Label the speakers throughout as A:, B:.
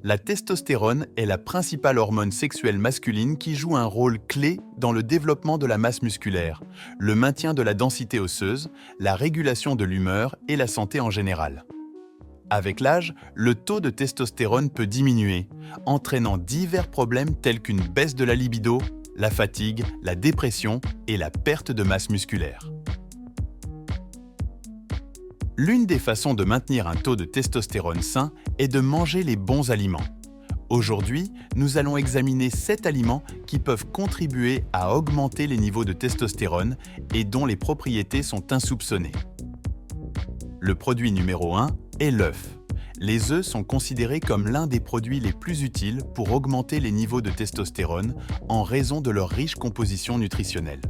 A: La testostérone est la principale hormone sexuelle masculine qui joue un rôle clé dans le développement de la masse musculaire, le maintien de la densité osseuse, la régulation de l'humeur et la santé en général. Avec l'âge, le taux de testostérone peut diminuer, entraînant divers problèmes tels qu'une baisse de la libido, la fatigue, la dépression et la perte de masse musculaire. L'une des façons de maintenir un taux de testostérone sain est de manger les bons aliments. Aujourd'hui, nous allons examiner 7 aliments qui peuvent contribuer à augmenter les niveaux de testostérone et dont les propriétés sont insoupçonnées. Le produit numéro 1 est l'œuf. Les œufs sont considérés comme l'un des produits les plus utiles pour augmenter les niveaux de testostérone en raison de leur riche composition nutritionnelle.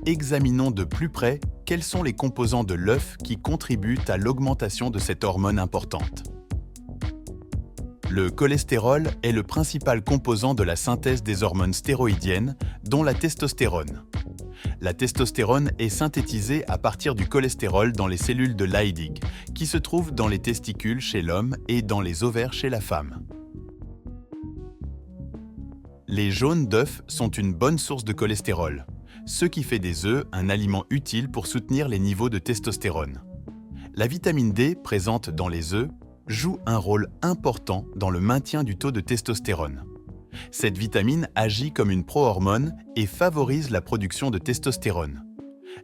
A: Examinons de plus près quels sont les composants de l'œuf qui contribuent à l'augmentation de cette hormone importante. Le cholestérol est le principal composant de la synthèse des hormones stéroïdiennes, dont la testostérone. La testostérone est synthétisée à partir du cholestérol dans les cellules de Leydig, qui se trouvent dans les testicules chez l'homme et dans les ovaires chez la femme. Les jaunes d'œufs sont une bonne source de cholestérol, ce qui fait des œufs un aliment utile pour soutenir les niveaux de testostérone. La vitamine D présente dans les œufs joue un rôle important dans le maintien du taux de testostérone. Cette vitamine agit comme une prohormone et favorise la production de testostérone.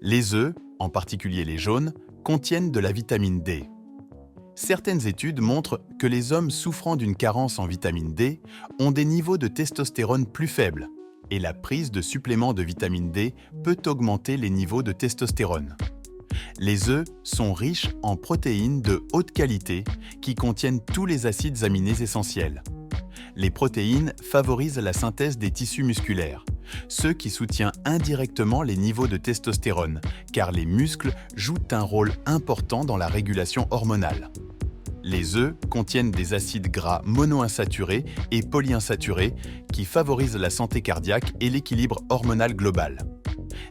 A: Les œufs, en particulier les jaunes, contiennent de la vitamine D. Certaines études montrent que les hommes souffrant d'une carence en vitamine D ont des niveaux de testostérone plus faibles, et la prise de suppléments de vitamine D peut augmenter les niveaux de testostérone. Les œufs sont riches en protéines de haute qualité qui contiennent tous les acides aminés essentiels. Les protéines favorisent la synthèse des tissus musculaires, ce qui soutient indirectement les niveaux de testostérone, car les muscles jouent un rôle important dans la régulation hormonale. Les œufs contiennent des acides gras monoinsaturés et polyinsaturés qui favorisent la santé cardiaque et l'équilibre hormonal global.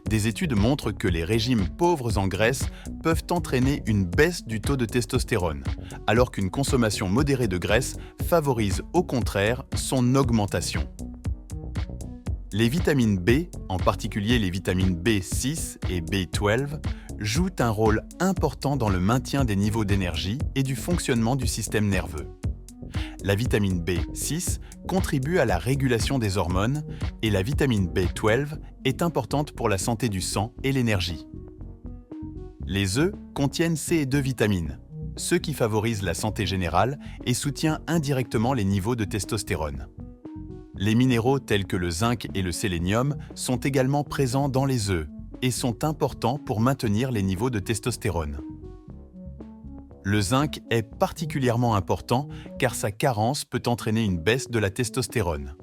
A: Des études montrent que les régimes pauvres en graisse peuvent entraîner une baisse du taux de testostérone, alors qu'une consommation modérée de graisse favorise au contraire son augmentation. Les vitamines B, en particulier les vitamines B6 et B12, jouent un rôle important dans le maintien des niveaux d'énergie et du fonctionnement du système nerveux. La vitamine B6 contribue à la régulation des hormones et la vitamine B12 est importante pour la santé du sang et l'énergie. Les œufs contiennent ces deux vitamines, ce qui favorise la santé générale et soutient indirectement les niveaux de testostérone. Les minéraux tels que le zinc et le sélénium sont également présents dans les œufs et sont importants pour maintenir les niveaux de testostérone. Le zinc est particulièrement important car sa carence peut entraîner une baisse de la testostérone.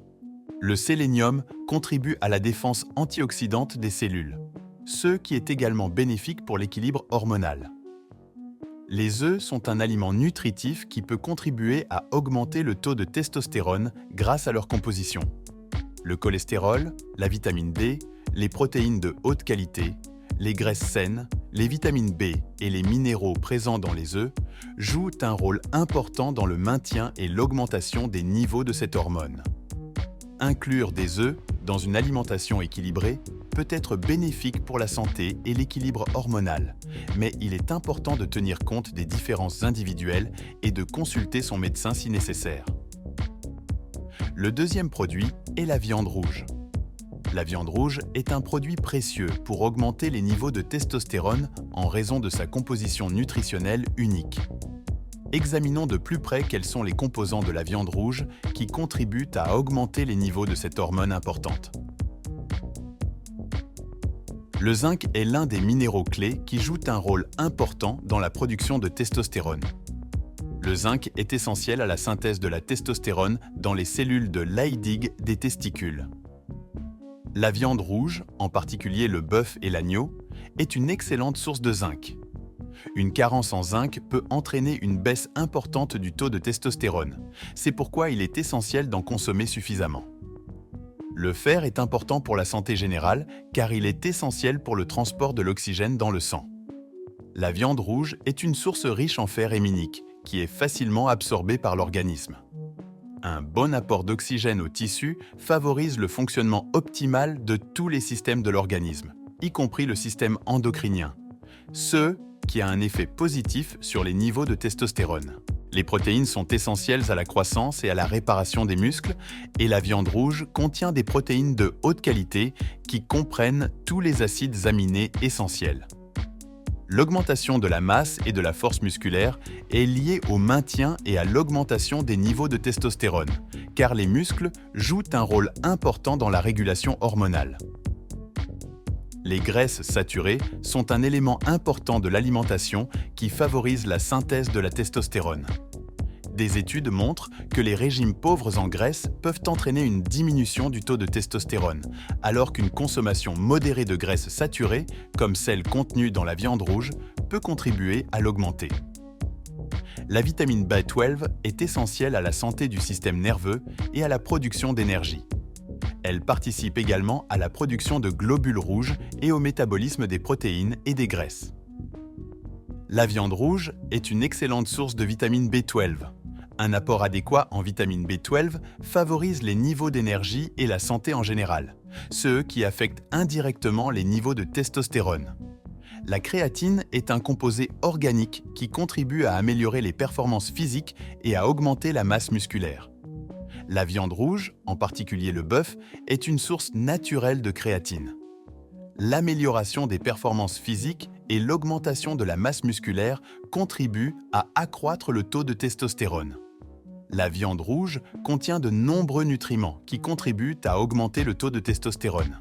A: Le sélénium contribue à la défense antioxydante des cellules, ce qui est également bénéfique pour l'équilibre hormonal. Les œufs sont un aliment nutritif qui peut contribuer à augmenter le taux de testostérone grâce à leur composition. Le cholestérol, la vitamine D, les protéines de haute qualité, les graisses saines, les vitamines B et les minéraux présents dans les œufs jouent un rôle important dans le maintien et l'augmentation des niveaux de cette hormone. Inclure des œufs dans une alimentation équilibrée peut être bénéfique pour la santé et l'équilibre hormonal, mais il est important de tenir compte des différences individuelles et de consulter son médecin si nécessaire. Le deuxième produit est la viande rouge. La viande rouge est un produit précieux pour augmenter les niveaux de testostérone en raison de sa composition nutritionnelle unique. Examinons de plus près quels sont les composants de la viande rouge qui contribuent à augmenter les niveaux de cette hormone importante. Le zinc est l'un des minéraux clés qui jouent un rôle important dans la production de testostérone. Le zinc est essentiel à la synthèse de la testostérone dans les cellules de Leydig des testicules. La viande rouge, en particulier le bœuf et l'agneau, est une excellente source de zinc. Une carence en zinc peut entraîner une baisse importante du taux de testostérone. C'est pourquoi il est essentiel d'en consommer suffisamment. Le fer est important pour la santé générale car il est essentiel pour le transport de l'oxygène dans le sang. La viande rouge est une source riche en fer héminique qui est facilement absorbé par l'organisme. Un bon apport d'oxygène aux tissus favorise le fonctionnement optimal de tous les systèmes de l'organisme, y compris le système endocrinien, ce qui a un effet positif sur les niveaux de testostérone. Les protéines sont essentielles à la croissance et à la réparation des muscles, et la viande rouge contient des protéines de haute qualité qui comprennent tous les acides aminés essentiels. L'augmentation de la masse et de la force musculaire est liée au maintien et à l'augmentation des niveaux de testostérone, car les muscles jouent un rôle important dans la régulation hormonale. Les graisses saturées sont un élément important de l'alimentation qui favorise la synthèse de la testostérone. Des études montrent que les régimes pauvres en graisses peuvent entraîner une diminution du taux de testostérone, alors qu'une consommation modérée de graisses saturées, comme celle contenue dans la viande rouge, peut contribuer à l'augmenter. La vitamine B12 est essentielle à la santé du système nerveux et à la production d'énergie. Elle participe également à la production de globules rouges et au métabolisme des protéines et des graisses. La viande rouge est une excellente source de vitamine B12. Un apport adéquat en vitamine B12 favorise les niveaux d'énergie et la santé en général, ce qui affecte indirectement les niveaux de testostérone. La créatine est un composé organique qui contribue à améliorer les performances physiques et à augmenter la masse musculaire. La viande rouge, en particulier le bœuf, est une source naturelle de créatine. L'amélioration des performances physiques et l'augmentation de la masse musculaire contribuent à accroître le taux de testostérone. La viande rouge contient de nombreux nutriments qui contribuent à augmenter le taux de testostérone.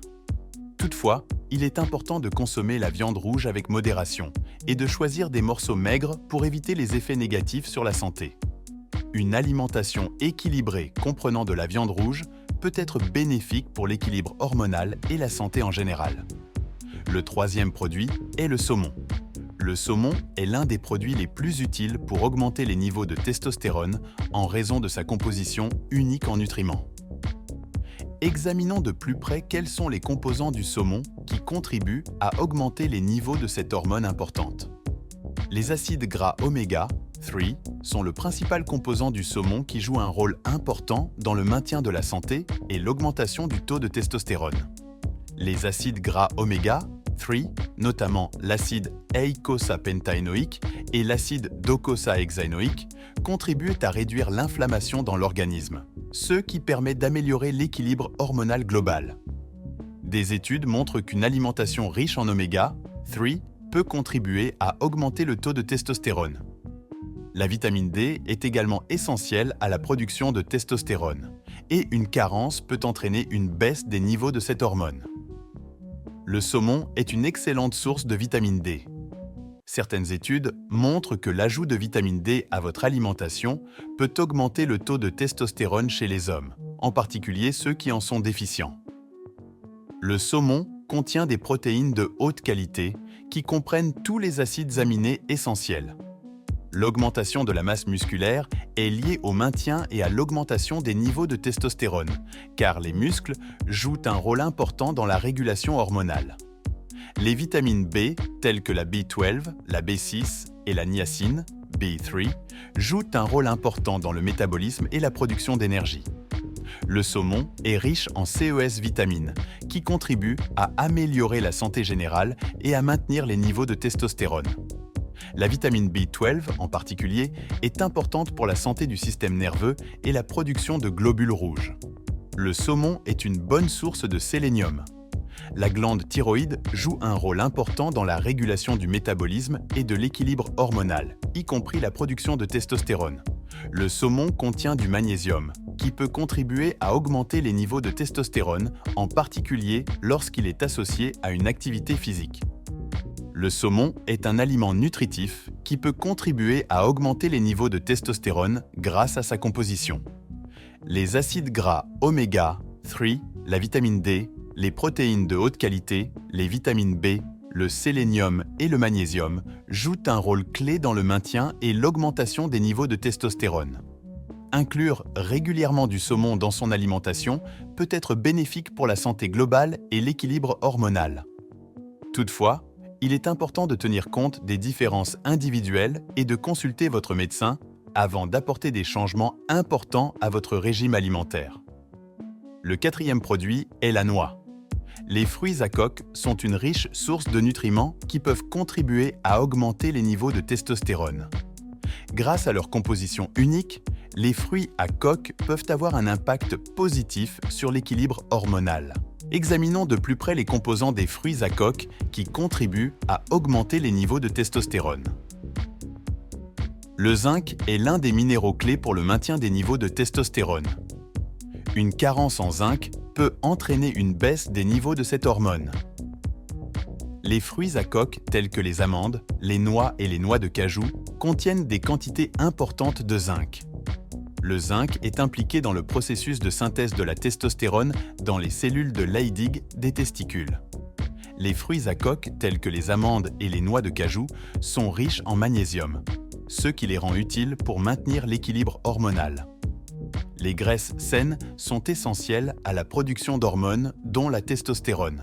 A: Toutefois, il est important de consommer la viande rouge avec modération et de choisir des morceaux maigres pour éviter les effets négatifs sur la santé. Une alimentation équilibrée comprenant de la viande rouge peut être bénéfique pour l'équilibre hormonal et la santé en général. Le troisième produit est le saumon. Le saumon est l'un des produits les plus utiles pour augmenter les niveaux de testostérone en raison de sa composition unique en nutriments. Examinons de plus près quels sont les composants du saumon qui contribuent à augmenter les niveaux de cette hormone importante. Les acides gras oméga 3 sont le principal composant du saumon qui joue un rôle important dans le maintien de la santé et l'augmentation du taux de testostérone. Les acides gras oméga 3, notamment l'acide eicosapentaénoïque et l'acide docosahexaénoïque, contribuent à réduire l'inflammation dans l'organisme, ce qui permet d'améliorer l'équilibre hormonal global. Des études montrent qu'une alimentation riche en oméga 3 peut contribuer à augmenter le taux de testostérone. La vitamine D est également essentielle à la production de testostérone, et une carence peut entraîner une baisse des niveaux de cette hormone. Le saumon est une excellente source de vitamine D. Certaines études montrent que l'ajout de vitamine D à votre alimentation peut augmenter le taux de testostérone chez les hommes, en particulier ceux qui en sont déficients. Le saumon contient des protéines de haute qualité qui comprennent tous les acides aminés essentiels. L'augmentation de la masse musculaire est liée au maintien et à l'augmentation des niveaux de testostérone, car les muscles jouent un rôle important dans la régulation hormonale. Les vitamines B, telles que la B12, la B6 et la niacine, B3, jouent un rôle important dans le métabolisme et la production d'énergie. Le saumon est riche en CES-vitamine, qui contribue à améliorer la santé générale et à maintenir les niveaux de testostérone. La vitamine B12, en particulier, est importante pour la santé du système nerveux et la production de globules rouges. Le saumon est une bonne source de sélénium. La glande thyroïde joue un rôle important dans la régulation du métabolisme et de l'équilibre hormonal, y compris la production de testostérone. Le saumon contient du magnésium, qui peut contribuer à augmenter les niveaux de testostérone, en particulier lorsqu'il est associé à une activité physique. Le saumon est un aliment nutritif qui peut contribuer à augmenter les niveaux de testostérone grâce à sa composition. Les acides gras oméga 3, la vitamine D, les protéines de haute qualité, les vitamines B, le sélénium et le magnésium jouent un rôle clé dans le maintien et l'augmentation des niveaux de testostérone. Inclure régulièrement du saumon dans son alimentation peut être bénéfique pour la santé globale et l'équilibre hormonal. Toutefois, il est important de tenir compte des différences individuelles et de consulter votre médecin avant d'apporter des changements importants à votre régime alimentaire. Le quatrième produit est la noix. Les fruits à coque sont une riche source de nutriments qui peuvent contribuer à augmenter les niveaux de testostérone. Grâce à leur composition unique, les fruits à coque peuvent avoir un impact positif sur l'équilibre hormonal. Examinons de plus près les composants des fruits à coque qui contribuent à augmenter les niveaux de testostérone. Le zinc est l'un des minéraux clés pour le maintien des niveaux de testostérone. Une carence en zinc peut entraîner une baisse des niveaux de cette hormone. Les fruits à coque tels que les amandes, les noix et les noix de cajou contiennent des quantités importantes de zinc. Le zinc est impliqué dans le processus de synthèse de la testostérone dans les cellules de Leydig des testicules. Les fruits à coque tels que les amandes et les noix de cajou sont riches en magnésium, ce qui les rend utiles pour maintenir l'équilibre hormonal. Les graisses saines sont essentielles à la production d'hormones, dont la testostérone.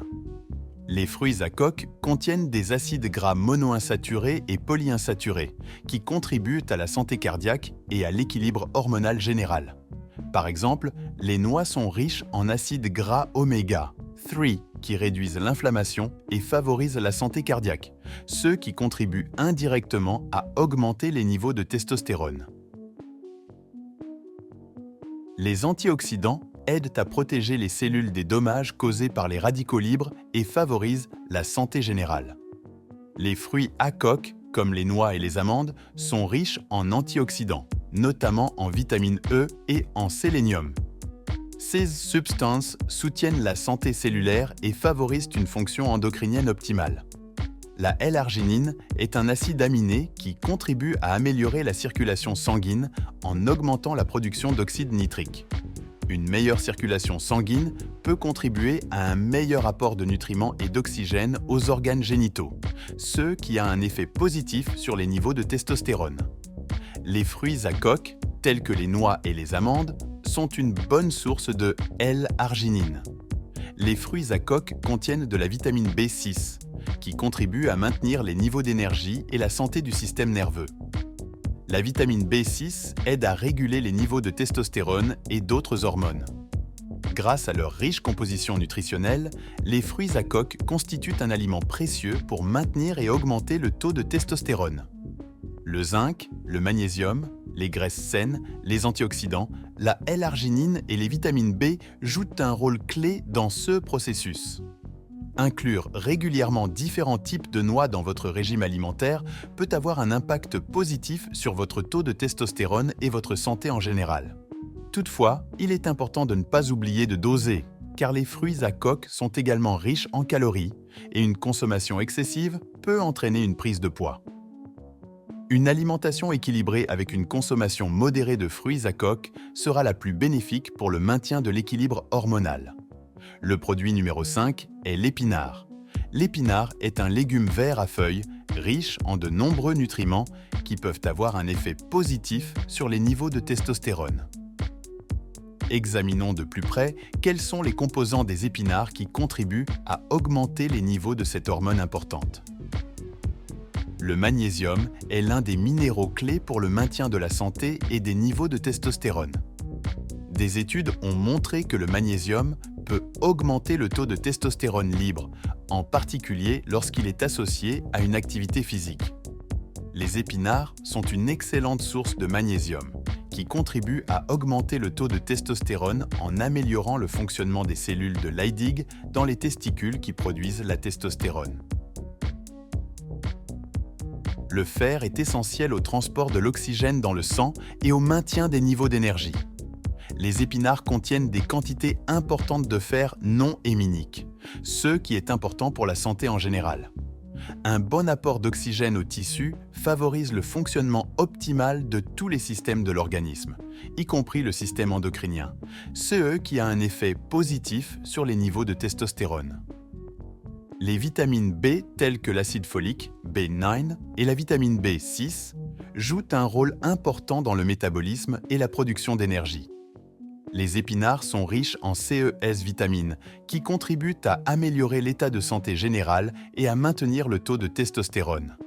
A: Les fruits à coque contiennent des acides gras monoinsaturés et polyinsaturés qui contribuent à la santé cardiaque et à l'équilibre hormonal général. Par exemple, les noix sont riches en acides gras oméga 3 qui réduisent l'inflammation et favorisent la santé cardiaque, ce qui contribue indirectement à augmenter les niveaux de testostérone. Les antioxydants aident à protéger les cellules des dommages causés par les radicaux libres et favorisent la santé générale. Les fruits à coque, comme les noix et les amandes, sont riches en antioxydants, notamment en vitamine E et en sélénium. Ces substances soutiennent la santé cellulaire et favorisent une fonction endocrinienne optimale. La L-arginine est un acide aminé qui contribue à améliorer la circulation sanguine en augmentant la production d'oxyde nitrique. Une meilleure circulation sanguine peut contribuer à un meilleur apport de nutriments et d'oxygène aux organes génitaux, ce qui a un effet positif sur les niveaux de testostérone. Les fruits à coque, tels que les noix et les amandes, sont une bonne source de L-arginine. Les fruits à coque contiennent de la vitamine B6, qui contribue à maintenir les niveaux d'énergie et la santé du système nerveux. La vitamine B6 aide à réguler les niveaux de testostérone et d'autres hormones. Grâce à leur riche composition nutritionnelle, les fruits à coque constituent un aliment précieux pour maintenir et augmenter le taux de testostérone. Le zinc, le magnésium, les graisses saines, les antioxydants, la L-arginine et les vitamines B jouent un rôle clé dans ce processus. Inclure régulièrement différents types de noix dans votre régime alimentaire peut avoir un impact positif sur votre taux de testostérone et votre santé en général. Toutefois, il est important de ne pas oublier de doser, car les fruits à coque sont également riches en calories et une consommation excessive peut entraîner une prise de poids. Une alimentation équilibrée avec une consommation modérée de fruits à coque sera la plus bénéfique pour le maintien de l'équilibre hormonal. Le produit numéro 5 est l'épinard. L'épinard est un légume vert à feuilles, riche en de nombreux nutriments qui peuvent avoir un effet positif sur les niveaux de testostérone. Examinons de plus près quels sont les composants des épinards qui contribuent à augmenter les niveaux de cette hormone importante. Le magnésium est l'un des minéraux clés pour le maintien de la santé et des niveaux de testostérone. Des études ont montré que le magnésium peut augmenter le taux de testostérone libre, en particulier lorsqu'il est associé à une activité physique. Les épinards sont une excellente source de magnésium, qui contribue à augmenter le taux de testostérone en améliorant le fonctionnement des cellules de Leydig dans les testicules qui produisent la testostérone. Le fer est essentiel au transport de l'oxygène dans le sang et au maintien des niveaux d'énergie. Les épinards contiennent des quantités importantes de fer non héminique, ce qui est important pour la santé en général. Un bon apport d'oxygène aux tissus favorise le fonctionnement optimal de tous les systèmes de l'organisme, y compris le système endocrinien, ce qui a un effet positif sur les niveaux de testostérone. Les vitamines B telles que l'acide folique, B9, et la vitamine B6 jouent un rôle important dans le métabolisme et la production d'énergie. Les épinards sont riches en CES-vitamine, qui contribuent à améliorer l'état de santé général et à maintenir le taux de testostérone.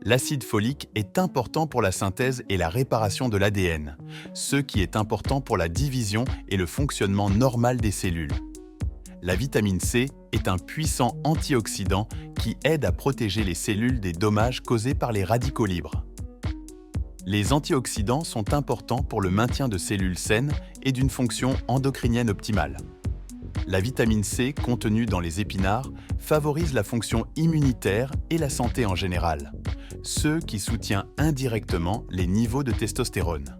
A: L'acide folique est important pour la synthèse et la réparation de l'ADN, ce qui est important pour la division et le fonctionnement normal des cellules. La vitamine C est un puissant antioxydant qui aide à protéger les cellules des dommages causés par les radicaux libres. Les antioxydants sont importants pour le maintien de cellules saines et d'une fonction endocrinienne optimale. La vitamine C contenue dans les épinards favorise la fonction immunitaire et la santé en général, ce qui soutient indirectement les niveaux de testostérone.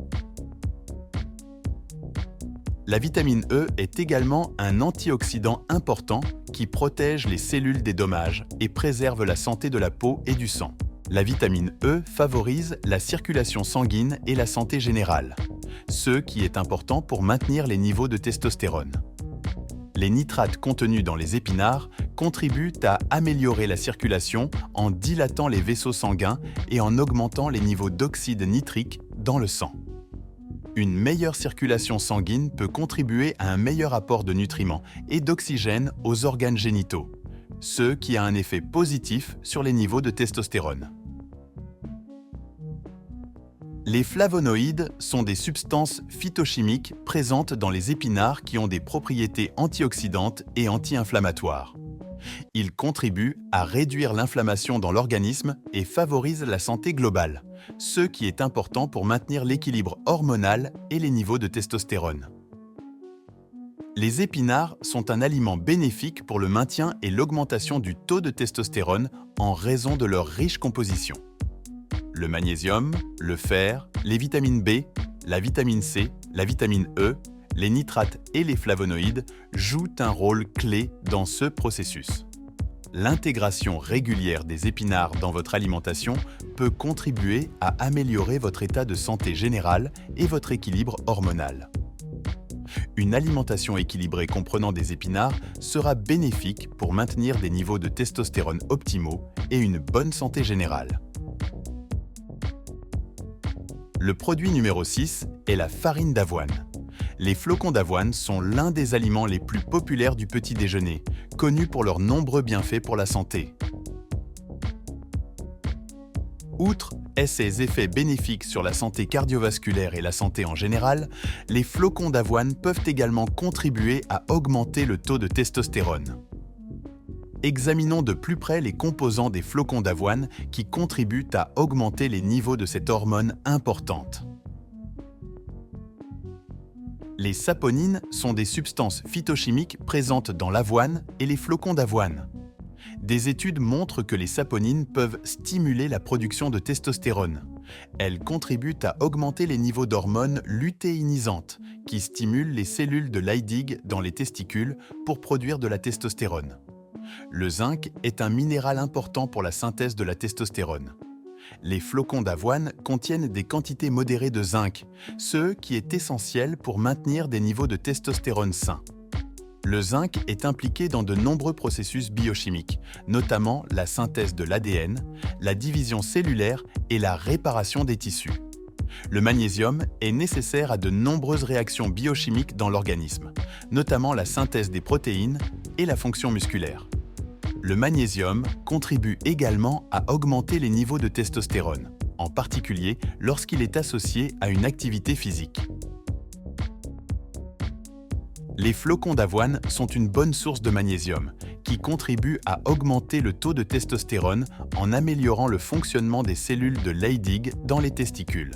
A: La vitamine E est également un antioxydant important qui protège les cellules des dommages et préserve la santé de la peau et du sang. La vitamine E favorise la circulation sanguine et la santé générale, ce qui est important pour maintenir les niveaux de testostérone. Les nitrates contenus dans les épinards contribuent à améliorer la circulation en dilatant les vaisseaux sanguins et en augmentant les niveaux d'oxyde nitrique dans le sang. Une meilleure circulation sanguine peut contribuer à un meilleur apport de nutriments et d'oxygène aux organes génitaux, ce qui a un effet positif sur les niveaux de testostérone. Les flavonoïdes sont des substances phytochimiques présentes dans les épinards qui ont des propriétés antioxydantes et anti-inflammatoires. Ils contribuent à réduire l'inflammation dans l'organisme et favorisent la santé globale, ce qui est important pour maintenir l'équilibre hormonal et les niveaux de testostérone. Les épinards sont un aliment bénéfique pour le maintien et l'augmentation du taux de testostérone en raison de leur riche composition. Le magnésium, le fer, les vitamines B, la vitamine C, la vitamine E, les nitrates et les flavonoïdes jouent un rôle clé dans ce processus. L'intégration régulière des épinards dans votre alimentation peut contribuer à améliorer votre état de santé général et votre équilibre hormonal. Une alimentation équilibrée comprenant des épinards sera bénéfique pour maintenir des niveaux de testostérone optimaux et une bonne santé générale. Le produit numéro 6 est la farine d'avoine. Les flocons d'avoine sont l'un des aliments les plus populaires du petit déjeuner, connus pour leurs nombreux bienfaits pour la santé. Outre ses effets bénéfiques sur la santé cardiovasculaire et la santé en général, les flocons d'avoine peuvent également contribuer à augmenter le taux de testostérone. Examinons de plus près les composants des flocons d'avoine qui contribuent à augmenter les niveaux de cette hormone importante. Les saponines sont des substances phytochimiques présentes dans l'avoine et les flocons d'avoine. Des études montrent que les saponines peuvent stimuler la production de testostérone. Elles contribuent à augmenter les niveaux d'hormones lutéinisantes, qui stimulent les cellules de Leydig dans les testicules pour produire de la testostérone. Le zinc est un minéral important pour la synthèse de la testostérone. Les flocons d'avoine contiennent des quantités modérées de zinc, ce qui est essentiel pour maintenir des niveaux de testostérone sains. Le zinc est impliqué dans de nombreux processus biochimiques, notamment la synthèse de l'ADN, la division cellulaire et la réparation des tissus. Le magnésium est nécessaire à de nombreuses réactions biochimiques dans l'organisme, notamment la synthèse des protéines et la fonction musculaire. Le magnésium contribue également à augmenter les niveaux de testostérone, en particulier lorsqu'il est associé à une activité physique. Les flocons d'avoine sont une bonne source de magnésium, qui contribue à augmenter le taux de testostérone en améliorant le fonctionnement des cellules de Leydig dans les testicules.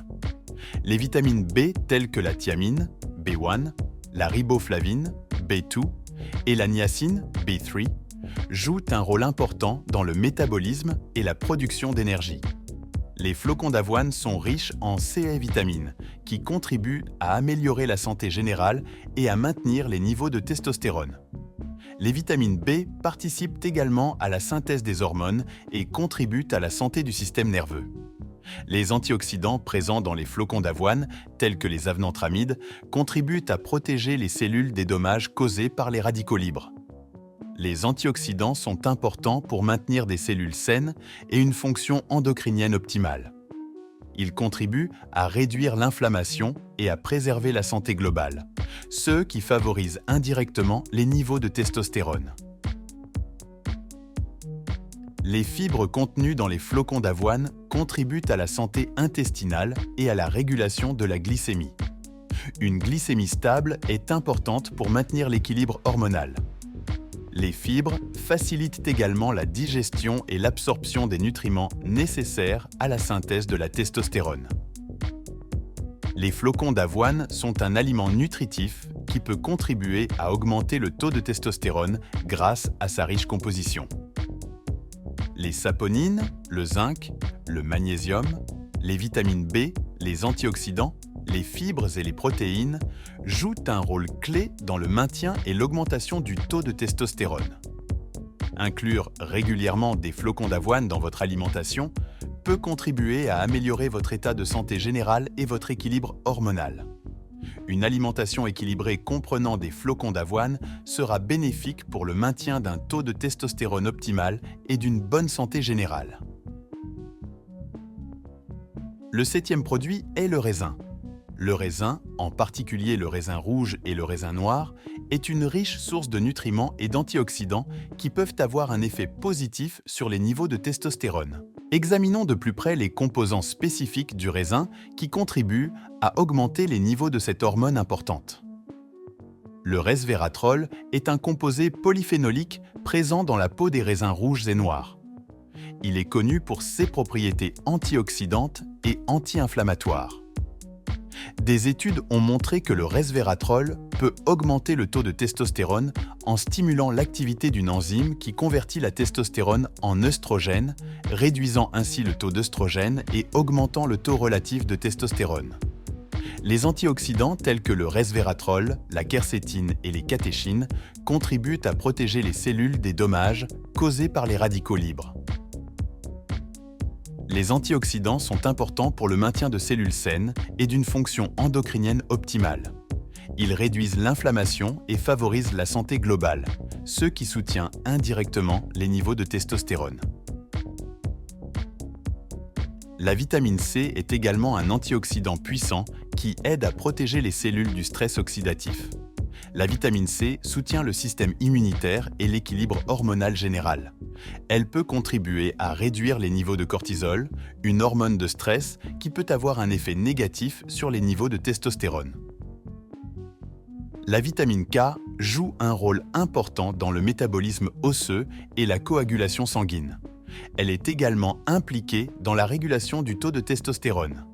A: Les vitamines B telles que la thiamine, B1, la riboflavine, B2 et la niacine, B3, jouent un rôle important dans le métabolisme et la production d'énergie. Les flocons d'avoine sont riches en C-vitamine, qui contribuent à améliorer la santé générale et à maintenir les niveaux de testostérone. Les vitamines B participent également à la synthèse des hormones et contribuent à la santé du système nerveux. Les antioxydants présents dans les flocons d'avoine, tels que les avenantramides, contribuent à protéger les cellules des dommages causés par les radicaux libres. Les antioxydants sont importants pour maintenir des cellules saines et une fonction endocrinienne optimale. Ils contribuent à réduire l'inflammation et à préserver la santé globale, ce qui favorise indirectement les niveaux de testostérone. Les fibres contenues dans les flocons d'avoine contribuent à la santé intestinale et à la régulation de la glycémie. Une glycémie stable est importante pour maintenir l'équilibre hormonal. Les fibres facilitent également la digestion et l'absorption des nutriments nécessaires à la synthèse de la testostérone. Les flocons d'avoine sont un aliment nutritif qui peut contribuer à augmenter le taux de testostérone grâce à sa riche composition. Les saponines, le zinc, le magnésium, les vitamines B, les antioxydants, les fibres et les protéines jouent un rôle clé dans le maintien et l'augmentation du taux de testostérone. Inclure régulièrement des flocons d'avoine dans votre alimentation peut contribuer à améliorer votre état de santé général et votre équilibre hormonal. Une alimentation équilibrée comprenant des flocons d'avoine sera bénéfique pour le maintien d'un taux de testostérone optimal et d'une bonne santé générale. Le 7e produit est le raisin. Le raisin, en particulier le raisin rouge et le raisin noir, est une riche source de nutriments et d'antioxydants qui peuvent avoir un effet positif sur les niveaux de testostérone. Examinons de plus près les composants spécifiques du raisin qui contribuent à augmenter les niveaux de cette hormone importante. Le resveratrol est un composé polyphénolique présent dans la peau des raisins rouges et noirs. Il est connu pour ses propriétés antioxydantes et anti-inflammatoires. Des études ont montré que le resveratrol peut augmenter le taux de testostérone en stimulant l'activité d'une enzyme qui convertit la testostérone en œstrogène, réduisant ainsi le taux d'œstrogène et augmentant le taux relatif de testostérone. Les antioxydants tels que le resveratrol, la quercétine et les catéchines contribuent à protéger les cellules des dommages causés par les radicaux libres. Les antioxydants sont importants pour le maintien de cellules saines et d'une fonction endocrinienne optimale. Ils réduisent l'inflammation et favorisent la santé globale, ce qui soutient indirectement les niveaux de testostérone. La vitamine C est également un antioxydant puissant qui aide à protéger les cellules du stress oxydatif. La vitamine C soutient le système immunitaire et l'équilibre hormonal général. Elle peut contribuer à réduire les niveaux de cortisol, une hormone de stress qui peut avoir un effet négatif sur les niveaux de testostérone. La vitamine K joue un rôle important dans le métabolisme osseux et la coagulation sanguine. Elle est également impliquée dans la régulation du taux de testostérone.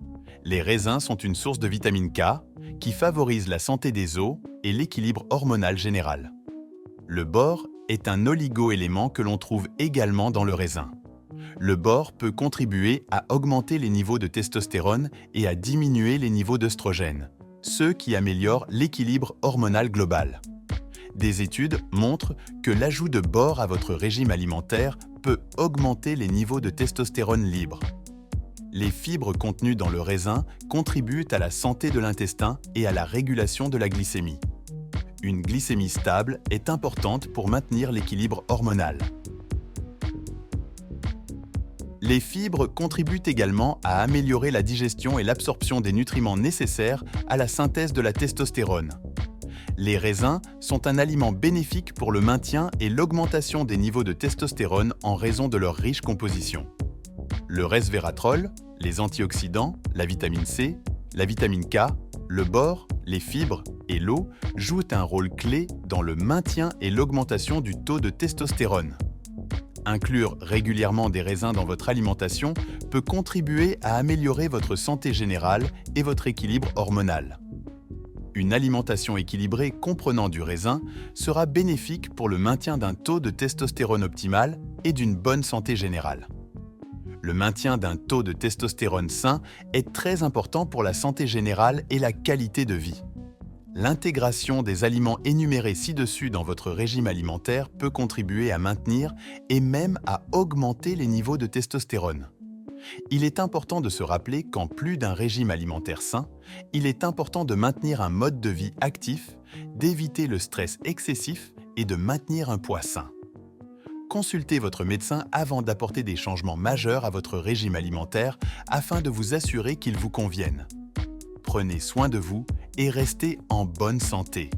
A: Les raisins sont une source de vitamine K qui favorise la santé des os et l'équilibre hormonal général. Le bore est un oligo-élément que l'on trouve également dans le raisin. Le bore peut contribuer à augmenter les niveaux de testostérone et à diminuer les niveaux d'œstrogène, ce qui améliore l'équilibre hormonal global. Des études montrent que l'ajout de bore à votre régime alimentaire peut augmenter les niveaux de testostérone libre. Les fibres contenues dans le raisin contribuent à la santé de l'intestin et à la régulation de la glycémie. Une glycémie stable est importante pour maintenir l'équilibre hormonal. Les fibres contribuent également à améliorer la digestion et l'absorption des nutriments nécessaires à la synthèse de la testostérone. Les raisins sont un aliment bénéfique pour le maintien et l'augmentation des niveaux de testostérone en raison de leur riche composition. Le resveratrol, les antioxydants, la vitamine C, la vitamine K, le bore, les fibres et l'eau jouent un rôle clé dans le maintien et l'augmentation du taux de testostérone. Inclure régulièrement des raisins dans votre alimentation peut contribuer à améliorer votre santé générale et votre équilibre hormonal. Une alimentation équilibrée comprenant du raisin sera bénéfique pour le maintien d'un taux de testostérone optimal et d'une bonne santé générale. Le maintien d'un taux de testostérone sain est très important pour la santé générale et la qualité de vie. L'intégration des aliments énumérés ci-dessus dans votre régime alimentaire peut contribuer à maintenir et même à augmenter les niveaux de testostérone. Il est important de se rappeler qu'en plus d'un régime alimentaire sain, il est important de maintenir un mode de vie actif, d'éviter le stress excessif et de maintenir un poids sain. Consultez votre médecin avant d'apporter des changements majeurs à votre régime alimentaire afin de vous assurer qu'il vous convienne. Prenez soin de vous et restez en bonne santé.